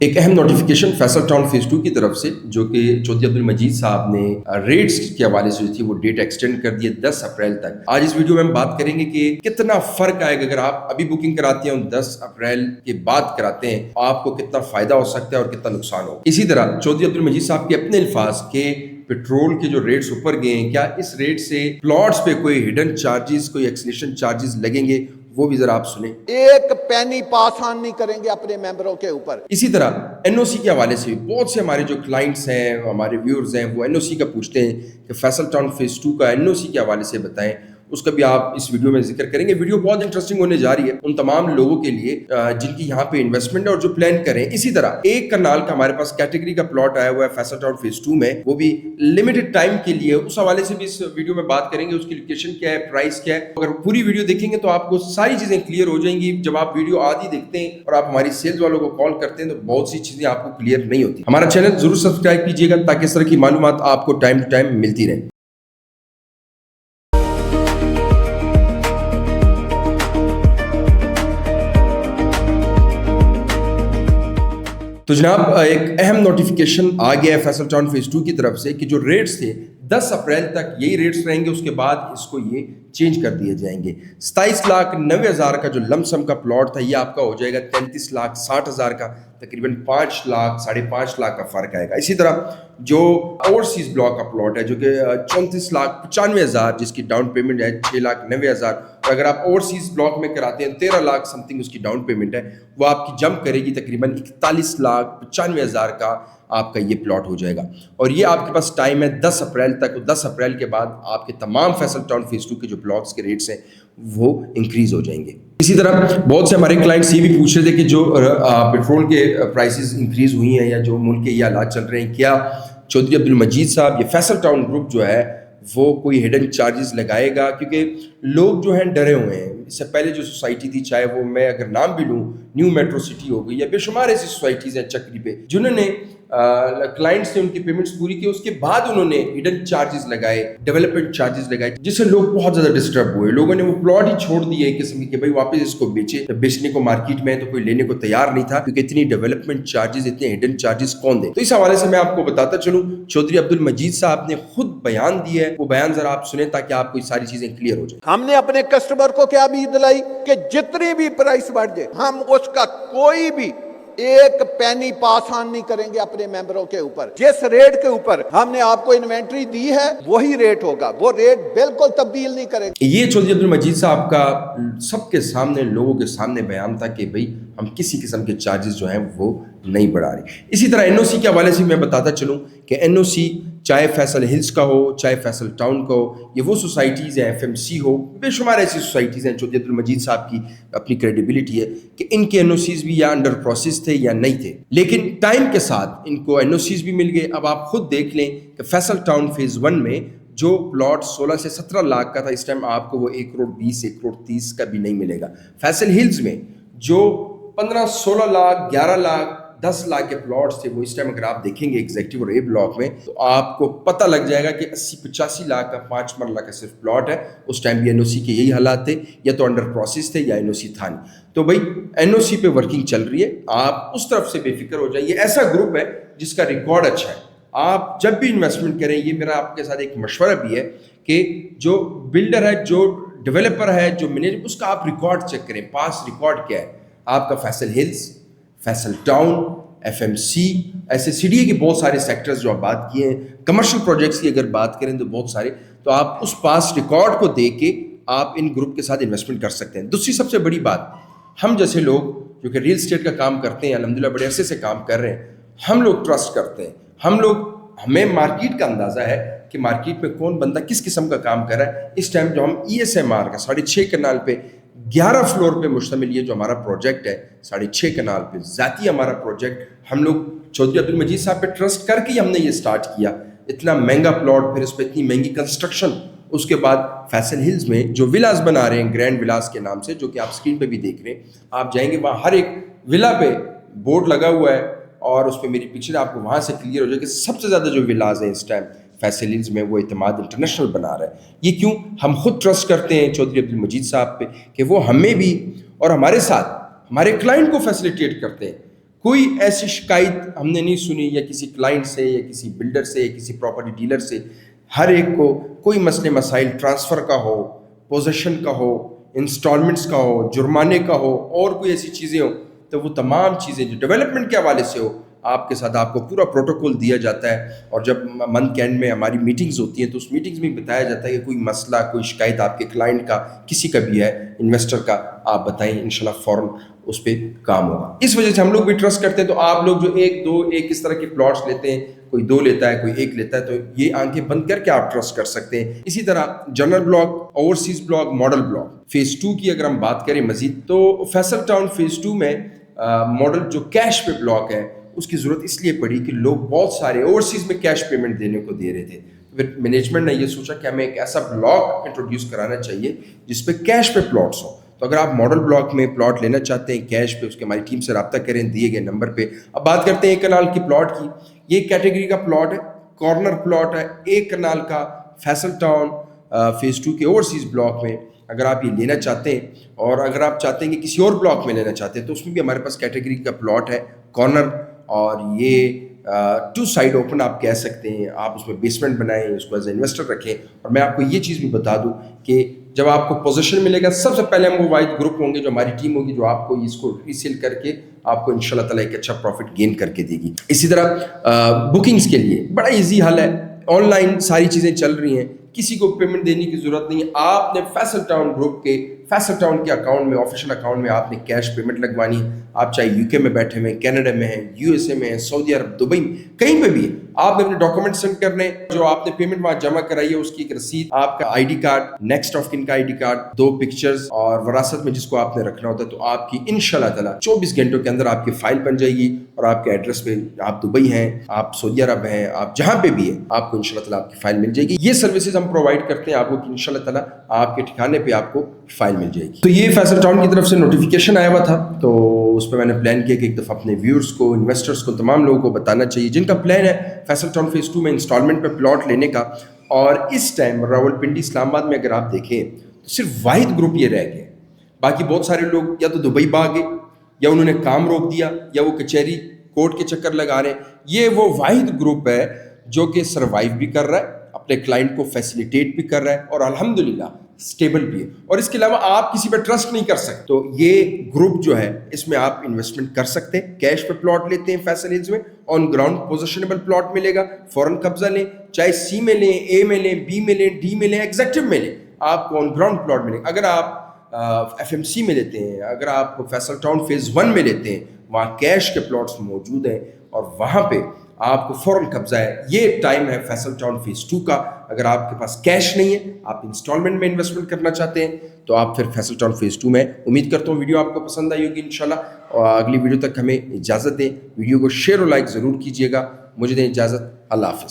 ایک اہم notification Faisal town phase 2 کی طرف سے جو کہ چودھری عبد المجید صاحب نے ریٹس کے حوالے سے جو تھی وہ ڈیٹ ایکسٹینڈ کر دی ہے 10 اپریل تک۔ آج اس ویڈیو میں ہم بات کریں گے کہ کتنا فرق آئے گا اگر آپ ابھی بکنگ کراتے ہیں اور 10 اپریل کے بعد کراتے ہیں، آپ کو کتنا فائدہ ہو سکتا ہے اور کتنا نقصان ہو۔ اسی طرح چودھری عبد المجید صاحب کے اپنے الفاظ کے پیٹرول کے جو ریٹس اوپر گئے ہیں، کیا اس ریٹ سے پلاٹس پہ کوئی ہڈن چارجز، کوئی ایکسلیشن چارجز لگیں گے، وہ بھی ذرا آپ سنیں۔ ایک پینی پاس آن نہیں کریں گے اپنے ممبروں کے اوپر۔ اسی طرح این او سی کے حوالے سے بہت سے ہمارے جو کلائنٹس ہیں، ہمارے ویورز ہیں، وہ این او سی کا پوچھتے ہیں کہ فیصل ٹاؤن فیز 2 کا این او سی کے حوالے سے بتائیں، اس کا بھی آپ اس ویڈیو میں ذکر کریں گے۔ ویڈیو بہت انٹرسٹنگ ہونے جا رہی ہے ان تمام لوگوں کے لیے جن کی یہاں پہ انویسٹمنٹ ہے اور جو پلان کریں۔ اسی طرح ایک کنال کا ہمارے پاس کیٹیگری کا پلاٹ آیا ہوا ہے فیصل ٹاؤن فیز 2 میں، وہ بھی لمیٹڈ ٹائم کے لیے، اس حوالے سے بھی اس ویڈیو میں بات کریں گے۔ اس کی لوکیشن کیا ہے، پرائس کیا ہے۔ اگر پوری ویڈیو دیکھیں گے تو آپ کو ساری چیزیں کلیئر ہو جائیں گی۔ جب آپ ویڈیو آدھی دیکھتے ہیں اور آپ ہماری سیلز والوں کو کال کرتے ہیں تو بہت سی چیزیں آپ کو کلیئر نہیں ہوتی۔ ہمارا چینل ضرور سبسکرائب کیجیے گا تاکہ اس طرح کی معلومات آپ کو ٹائم ٹو ٹائم ملتی رہیں۔ تو جناب ایک اہم نوٹیفیکیشن آ گیا ہے فیصل ٹاؤن فیز 2 کی طرف سے کہ جو ریٹس تھے 10 اپریل تک یہی ریٹس رہیں گے، اس کے بعد اس کو یہ چینج کر دیے جائیں گے۔ 27,90,000 کا جو لم سم کا پلاٹ تھا یہ آپ کا ہو جائے گا 33,60,000 کا، تقریباً 5 لاکھ 5.5 لاکھ کا فرق آئے گا۔ اسی طرح جو اوورسیز بلاک کا پلاٹ ہے جو کہ 34,95,000 جس کی ڈاؤن پیمنٹ ہے 6,90,000، اور اگر آپ اوورسیز بلاک میں کراتے ہیں 13 لاکھ سم تھنگ اس کی ڈاؤن پیمنٹ ہے، وہ آپ کی جمپ کرے گی تقریباً 41,95,000 کا آپ کا یہ پلاٹ ہو جائے گا۔ اور یہ آپ کے پاس ٹائم ہے 10 اپریل تک، اور 10 اپریل کے بعد آپ کے تمام فیصل ٹاؤن فیز 2 کے جو بلاکس کے ریٹس ہیں وہ انکریز ہو جائیں گے۔ اسی طرح بہت سے ہمارے کلائنٹس یہ بھی پوچھ رہے تھے کہ جو پیٹرول کے پرائسز انکریز ہوئی ہیں یا جو ملک کے یہ حالات چل رہے ہیں، کیا چودھری عبد المجید صاحب یہ فیصل ٹاؤن گروپ جو ہے وہ کوئی ہڈن چارجز لگائے گا؟ کیونکہ لوگ جو ہیں ڈرے ہوئے ہیں۔ اس سے پہلے جو سوسائٹی تھی، چاہے وہ میں اگر نام بھی لوں، نیو میٹرو سٹی ہو گئی یا بے شمار ایسی سوسائٹیز ہیں چکری پہ، جنہوں نے کلائنٹس نے ان کی پیمنٹس پوری کی، اس کے بعد انہوں نے ہڈن چارجز لگائے، ڈیولپمنٹ چارجز لگائے، جس سے لوگ بہت زیادہ ڈسٹرب ہوئے۔ لوگوں نے وہ پلاٹ ہی چھوڑ دیے ایک قسم کی کہ بھائی واپس اس کو بیچے۔ بیچنے کو مارکیٹ میں تو کوئی لینے کو تیار نہیں تھا، کیونکہ اتنی ڈیولپمنٹ چارجز، اتنے ہڈن چارجز کون دے۔ تو اس حوالے سے میں آپ کو بتاتا چلوں، چودھری عبد المجید صاحب نے خود بیان دیا ہے، وہ بیان ذرا آپ سنیں تاکہ آپ کو یہ ساری چیزیں کلیئر ہو جائیں۔ ہم نے اپنے کسٹمر کو کیا امید دلائی کہ جتنی بھی پرائس بڑھ جائے ہم اس کا کوئی بھی ایک پینی پاس آن نہیں کریں گے اپنے ممبروں کے اوپر۔ جس ریٹ کے اوپر ہم نے آپ کو انوینٹری دی ہے وہی ریٹ ہوگا، وہ ریٹ بالکل تبدیل نہیں کریں گے۔ یہ چودھری عبد المجید صاحب کا سب کے سامنے، لوگوں کے سامنے بیان تھا کہ بھئی ہم کسی قسم کے چارجز جو ہیں وہ نہیں بڑھا رہے۔ اسی طرح این او سی کے حوالے سے میں بتاتا چلوں کہ این او سی چاہے فیصل ہلز کا ہو، چاہے فیصل ٹاؤن کا ہو، یہ وہ سوسائٹیز ہیں، ایف ایم سی ہو، بے شمار ایسی سوسائٹیز ہیں۔ چودھری عبد المجید صاحب کی اپنی کریڈیبلٹی ہے کہ ان کے این او سیز بھی یا انڈر پروسیس تھے یا نہیں تھے، لیکن ٹائم کے ساتھ ان کو این او سیز بھی مل گئے۔ اب آپ خود دیکھ لیں کہ فیصل ٹاؤن فیز 1 میں جو پلاٹ 16 سے 17 لاکھ کا تھا، اس ٹائم آپ کو وہ 1,20,00,000 1,30,00,000 کا بھی نہیں ملے گا۔ فیصل ہلز میں جو 15 16 لاکھ 11 لاکھ 10 لاکھ کے پلاٹس تھے، وہ اس ٹائم اگر آپ دیکھیں گے ایگزیکٹو اور اے بلاک میں تو آپ کو پتہ لگ جائے گا کہ 80-85 لاکھ کا 5 مرلہ کا صرف پلاٹ ہے۔ اس ٹائم بھی این او سی کے یہی حالات تھے، یا تو انڈر پروسیس تھے یا این او سی تھا نہیں۔ تو بھائی این او سی پہ ورکنگ چل رہی ہے، آپ اس طرف سے بے فکر ہو جائیں۔ یہ ایسا گروپ ہے جس کا ریکارڈ اچھا ہے۔ آپ جب بھی انویسٹمنٹ کریں، یہ میرا آپ کے ساتھ ایک مشورہ بھی ہے کہ جو بلڈر ہے، جو ڈیولپر ہے، جو مینیجر، اس کا آپ ریکارڈ چیک کریں، پاس ریکارڈ کیا ہے آپ کا۔ Faisal hills, Faisal town, F M C, ایسے سی ڈی اے کے بہت سارے سیکٹرز جو آپ بات کیے ہیں، کمرشل پروجیکٹس کی اگر بات کریں تو بہت سارے، تو آپ اس پاس ریکارڈ کو دیکھ کے آپ ان گروپ کے ساتھ انویسٹمنٹ کر سکتے ہیں۔ دوسری سب سے بڑی بات، ہم جیسے لوگ جو کہ ریل اسٹیٹ کا کام کرتے ہیں، الحمدللہ بڑے عرصے سے کام کر رہے ہیں، ہم لوگ ٹرسٹ کرتے ہیں، ہمیں مارکیٹ کا اندازہ ہے کہ مارکیٹ میں کون بندہ کس قسم کا کام کر رہا ہے۔ اس ٹائم جو ہم ای ایس ایم آر کا 6.5 کنال پہ 11 فلور پہ مشتمل یہ جو ہمارا پروجیکٹ ہے، 6.5 کنال پہ ذاتی ہمارا پروجیکٹ، ہم لوگ چودھری عبد المجید صاحب پہ ٹرسٹ کر کے ہم نے یہ سٹارٹ کیا۔ اتنا مہنگا پلاٹ، پھر اس پہ اتنی مہنگی کنسٹرکشن، اس کے بعد فیصل ہلز میں جو ولاز بنا رہے ہیں گرینڈ ولاز کے نام سے، جو کہ آپ اسکرین پہ بھی دیکھ رہے ہیں، آپ جائیں گے وہاں ہر ایک ولا پہ بورڈ لگا ہوا ہے، اور اس پہ میری پکچر آپ کو وہاں سے کلیئر ہو جائے کہ سب سے زیادہ جو ولاز ہیں اس ٹائم فیصل ہلز میں وہ اعتماد انٹرنیشنل بنا رہا ہے۔ یہ کیوں؟ ہم خود ٹرسٹ کرتے ہیں چودھری عبد المجید صاحب پہ کہ وہ ہمیں بھی اور ہمارے ساتھ ہمارے کلائنٹ کو فیسیلیٹیٹ کرتے ہیں۔ کوئی ایسی شکایت ہم نے نہیں سنی یا کسی کلائنٹ سے یا کسی بلڈر سے یا کسی پراپرٹی ڈیلر سے. ہر ایک کو کوئی مسئلے مسائل ٹرانسفر کا ہو, پوزیشن کا ہو, انسٹالمنٹس کا ہو, جرمانے کا ہو, اور کوئی ایسی چیزیں ہوں, تو وہ تمام چیزیں جو ڈیولپمنٹ کے حوالے سے ہو آپ کے ساتھ آپ کو پورا پروٹوکول دیا جاتا ہے. اور جب منتھ کے اینڈ میں ہماری میٹنگز ہوتی ہیں تو اس میٹنگز میں بتایا جاتا ہے کہ کوئی مسئلہ, کوئی شکایت آپ کے کلائنٹ کا, کسی کا بھی ہے, انویسٹر کا, آپ بتائیں, انشاءاللہ فوراً اس پہ کام ہوگا. اس وجہ سے ہم لوگ بھی ٹرسٹ کرتے ہیں. تو آپ لوگ جو ایک اس طرح کے پلاٹس لیتے ہیں, کوئی 2 لیتا ہے, کوئی 1 لیتا ہے, تو یہ آنکھیں بند کر کے آپ ٹرسٹ کر سکتے ہیں. اسی طرح general block, overseas block, model block. Phase 2 کی اگر ہم بات کریں مزید, تو فیصل ٹاؤن فیز 2 میں ماڈل جو کیش پہ بلاک ہے اس کی ضرورت اس لیے پڑی کہ لوگ بہت سارے اوورسیز میں کیش پیمنٹ دینے کو دے رہے تھے. پھر مینجمنٹ نے یہ سوچا کہ ہمیں ایک ایسا بلاک انٹروڈیوس کرانا چاہیے جس پہ کیش پہ پلاٹس ہوں. تو اگر آپ ماڈل بلاک میں پلاٹ لینا چاہتے ہیں کیش پہ, اس کے ہماری ٹیم سے رابطہ کریں دیے گئے نمبر پہ. اب بات کرتے ہیں 1 کنال کی پلاٹ کی. یہ کیٹیگری کا پلاٹ ہے, کارنر پلاٹ ہے, 1 کنال کا فیصل ٹاؤن فیز 2 کے اوورسیز بلاک میں. اگر آپ یہ لینا چاہتے ہیں, اور اگر آپ چاہتے ہیں کہ کسی اور بلاک میں لینا چاہتے ہیں, تو اس میں بھی ہمارے پاس کیٹیگری کا پلاٹ ہے, کارنر, اور یہ 2 سائڈ اوپن آپ کہہ سکتے ہیں. آپ اس میں بیسمنٹ بنائیں, اس کو ایز اے انویسٹر رکھیں. اور میں آپ کو یہ چیز بھی بتا دوں کہ جب آپ کو پوزیشن ملے گا, سب سے پہلے ہم وہ واحد گروپ ہوں گے جو ہماری ٹیم ہوگی جو آپ کو اس کو ریسیل کر کے آپ کو انشاءاللہ تعالیٰ ایک اچھا پروفٹ گین کر کے دے گی. اسی طرح بکنگز کے لیے بڑا ایزی حل ہے, آن لائن ساری چیزیں چل رہی ہیں, کسی کو پیمنٹ دینے کی ضرورت نہیں ہے. آپ نے فیصل ٹاؤن گروپ کے فیصل ٹاؤن کے اکاؤنٹ میں, آفیشیل اکاؤنٹ میں آپ نے کیش پیمنٹ لگوانی ہے. آپ چاہے UK میں بیٹھے ہوئے ہیں, کینیڈا میں ہیں, USA میں ہیں, سعودی عرب, دبئی میں, کہیں پہ بھی ہیں, آپ نے اپنے ڈاکومنٹ سینڈ کرنے, جو آپ نے پیمنٹ وہاں جمع کرائی ہے اس کی ایک رسید, آپ کا ID کارڈ, نیکسٹ آف کن کا ID کارڈ, 2 پکچرز, اور وراثت میں جس کو آپ نے رکھنا ہوتا ہے, تو آپ کی انشاءاللہ تعالیٰ 24 گھنٹوں کے اندر آپ کی فائل بن جائے گی. اور آپ کے ایڈریس پہ, آپ دبئی ہیں, آپ سعودی عرب ہیں, آپ جہاں پہ بھی ہیں, آپ کو انشاءاللہ تعالیٰ آپ کی فائل مل جائے گی. یہ سروسز ہم پرووائڈ کرتے ہیں آپ کو کہ انشاءاللہ تعالیٰ آپ کے ٹھکانے پہ آپ کو فائل مل جائے گی. تو یہ فیصل ٹاؤن کی طرف سے نوٹیفیکیشن آیا ہوا تھا, تو اس پہ میں نے پلان کیا کہ ایک دفعہ اپنے ویورز کو, انویسٹرز کو, تمام لوگوں کو بتانا چاہیے جن کا پلان ہے فیصل ٹاؤن فیز 2 میں انسٹالمنٹ پہ پلاٹ لینے کا. اور اس ٹائم راولپنڈی, اسلام آباد میں اگر آپ دیکھیں تو صرف واحد گروپ یہ رہ گئے. باقی بہت سارے لوگ یا تو دبئی بھاگ گئے, یا انہوں نے کام روک دیا, یا وہ کچہری کورٹ کے چکر لگا رہے ہیں. یہ وہ واحد گروپ ہے جو کہ سروائیو بھی کر رہا ہے, اپنے کلائنٹ کو فیسیلیٹیٹ بھی کر رہا ہے, اور الحمدللہ اسٹیبل بھی ہے. اور اس کے علاوہ آپ کسی پہ ٹرسٹ نہیں کر سکتے. تو یہ گروپ جو ہے اس میں آپ انویسٹمنٹ کر سکتے ہیں. کیش پہ پلاٹ لیتے ہیں فیصل ہلز میں, آن گراؤنڈ پوزیشنیبل پلاٹ ملے گا, فوراً قبضہ لیں, چاہے C میں لیں, A میں لیں, B میں لیں, D میں لیں, ایگزیکٹو میں لیں, آپ کو آن گراؤنڈ پلاٹ ملے گا. اگر آپ FMC میں لیتے ہیں, اگر آپ فیصل ٹاؤن فیز 1 میں لیتے ہیں, وہاں کیش کے پلاٹس موجود ہیں اور وہاں پہ آپ کو فوراً قبضہ ہے. یہ ٹائم ہے فیصل ٹاؤن فیز 2 کا. اگر آپ کے پاس کیش نہیں ہے, آپ انسٹالمنٹ میں انویسٹمنٹ کرنا چاہتے ہیں, تو آپ پھر فیصل ٹاؤن فیز 2 میں. امید کرتا ہوں ویڈیو آپ کو پسند آئی ہوگی انشاءاللہ, اور اگلی ویڈیو تک ہمیں اجازت دیں. ویڈیو کو شیئر اور لائک ضرور کیجیے گا. مجھے دیں اجازت, اللہ حافظ.